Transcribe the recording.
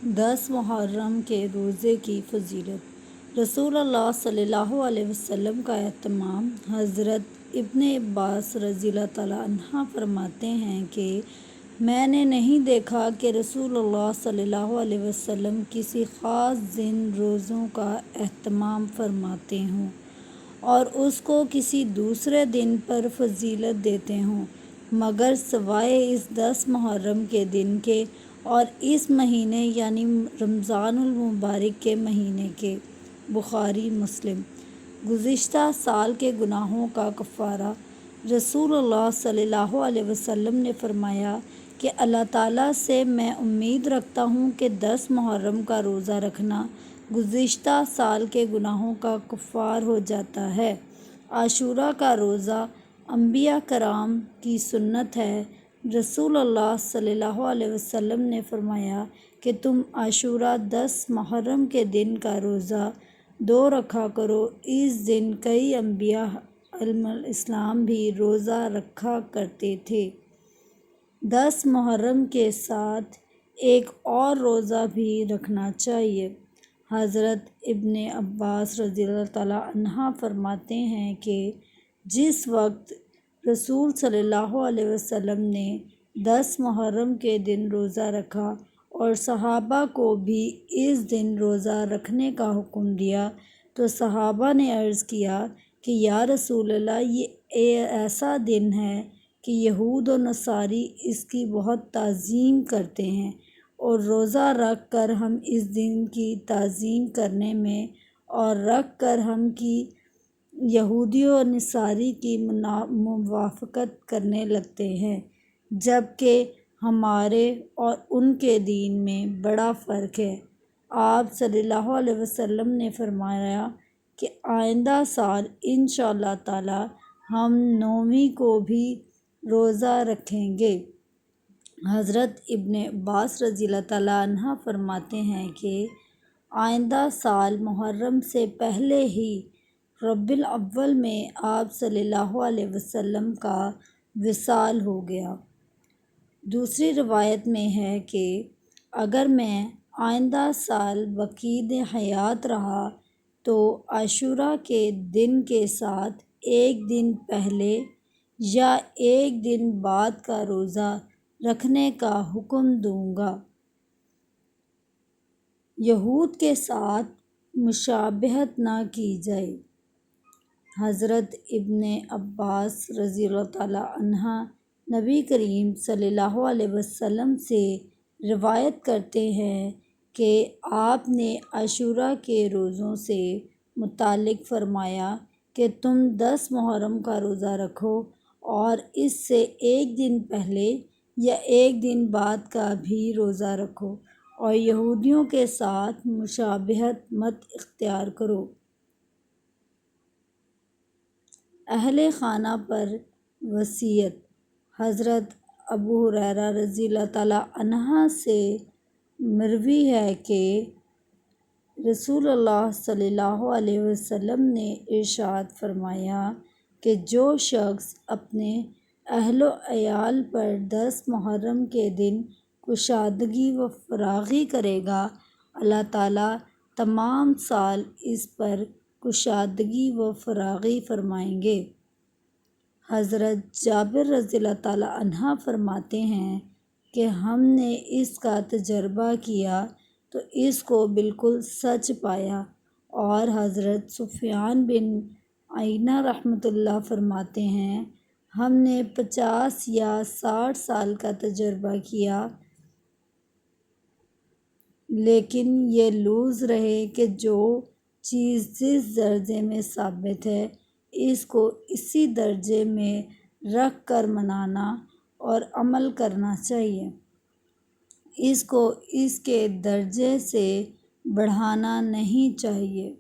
10 محرم کے روزے کی فضیلت۔ رسول اللہ صلی اللہ علیہ وسلم کا اہتمام۔ حضرت ابن عباس رضی اللہ تعالیٰ عنہ فرماتے ہیں کہ میں نے نہیں دیکھا کہ رسول اللہ صلی اللہ علیہ وسلم کسی خاص دن روزوں کا اہتمام فرماتے ہوں اور اس کو کسی دوسرے دن پر فضیلت دیتے ہوں مگر سوائے اس 10 محرم کے دن کے اور اس مہینے یعنی رمضان المبارک کے مہینے کے۔ بخاری مسلم۔ گزشتہ سال کے گناہوں کا کفارہ۔ رسول اللہ صلی اللہ علیہ وسلم نے فرمایا کہ اللہ تعالیٰ سے میں امید رکھتا ہوں کہ 10 محرم کا روزہ رکھنا گزشتہ سال کے گناہوں کا کفار ہو جاتا ہے۔ عاشوراء کا روزہ انبیاء کرام کی سنت ہے۔ رسول اللہ صلی اللہ علیہ وسلم نے فرمایا کہ تم عاشوراء 10 محرم کے دن کا روزہ 2 رکھا کرو۔ اس دن کئی انبیاء علیہم السلام بھی روزہ رکھا کرتے تھے۔ 10 محرم کے ساتھ ایک اور روزہ بھی رکھنا چاہیے۔ حضرت ابن عباس رضی اللہ تعالیٰ عنہ فرماتے ہیں کہ جس وقت رسول صلی اللہ علیہ وسلم نے 10 محرم کے دن روزہ رکھا اور صحابہ کو بھی اس دن روزہ رکھنے کا حکم دیا تو صحابہ نے عرض کیا کہ یا رسول اللہ یہ ایسا دن ہے کہ یہود و نصاری اس کی بہت تعظیم کرتے ہیں اور روزہ رکھ کر ہم اس دن کی تعظیم کرنے میں اور رکھ کر ہم کی یہودی و نصاری کی موافقت کرنے لگتے ہیں جبکہ ہمارے اور ان کے دین میں بڑا فرق ہے۔ آپ صلی اللہ علیہ وسلم نے فرمایا کہ آئندہ سال انشاءاللہ تعالی ہم 9ویں کو بھی روزہ رکھیں گے۔ حضرت ابن عباس رضی اللہ تعالیٰ عنہ فرماتے ہیں کہ آئندہ سال محرم سے پہلے ہی ربیع الاول میں آپ صلی اللہ علیہ وسلم کا وصال ہو گیا۔ دوسری روایت میں ہے کہ اگر میں آئندہ سال بقید حیات رہا تو عاشوراء کے دن کے ساتھ ایک دن پہلے یا ایک دن بعد کا روزہ رکھنے کا حکم دوں گا۔ یہود کے ساتھ مشابہت نہ کی جائے۔ حضرت ابن عباس رضی اللہ تعالیٰ عنہ نبی کریم صلی اللہ علیہ وسلم سے روایت کرتے ہیں کہ آپ نے عاشوراء کے روزوں سے متعلق فرمایا کہ تم 10 محرم کا روزہ رکھو اور اس سے ایک دن پہلے یا ایک دن بعد کا بھی روزہ رکھو اور یہودیوں کے ساتھ مشابہت مت اختیار کرو۔ اہل خانہ پر وصیت۔ حضرت ابو ہریرہ رضی اللہ تعالیٰ عنہ سے مروی ہے کہ رسول اللہ صلی اللہ علیہ وسلم نے ارشاد فرمایا کہ جو شخص اپنے اہل و عیال پر 10 محرم کے دن کشادگی و فراغی کرے گا اللہ تعالیٰ تمام سال اس پر کشادگی و فراغی فرمائیں گے۔ حضرت جابر رضی اللہ تعالیٰ عنہ فرماتے ہیں کہ ہم نے اس کا تجربہ کیا تو اس کو بالکل سچ پایا، اور حضرت سفیان بن عیینہ رحمۃ اللہ فرماتے ہیں ہم نے 50 یا 60 سال کا تجربہ کیا لیکن یہ لوز رہے کہ جو چیز جس درجے میں ثابت ہے اس کو اسی درجے میں رکھ کر منانا اور عمل کرنا چاہیے، اس کو اس کے درجے سے بڑھانا نہیں چاہیے۔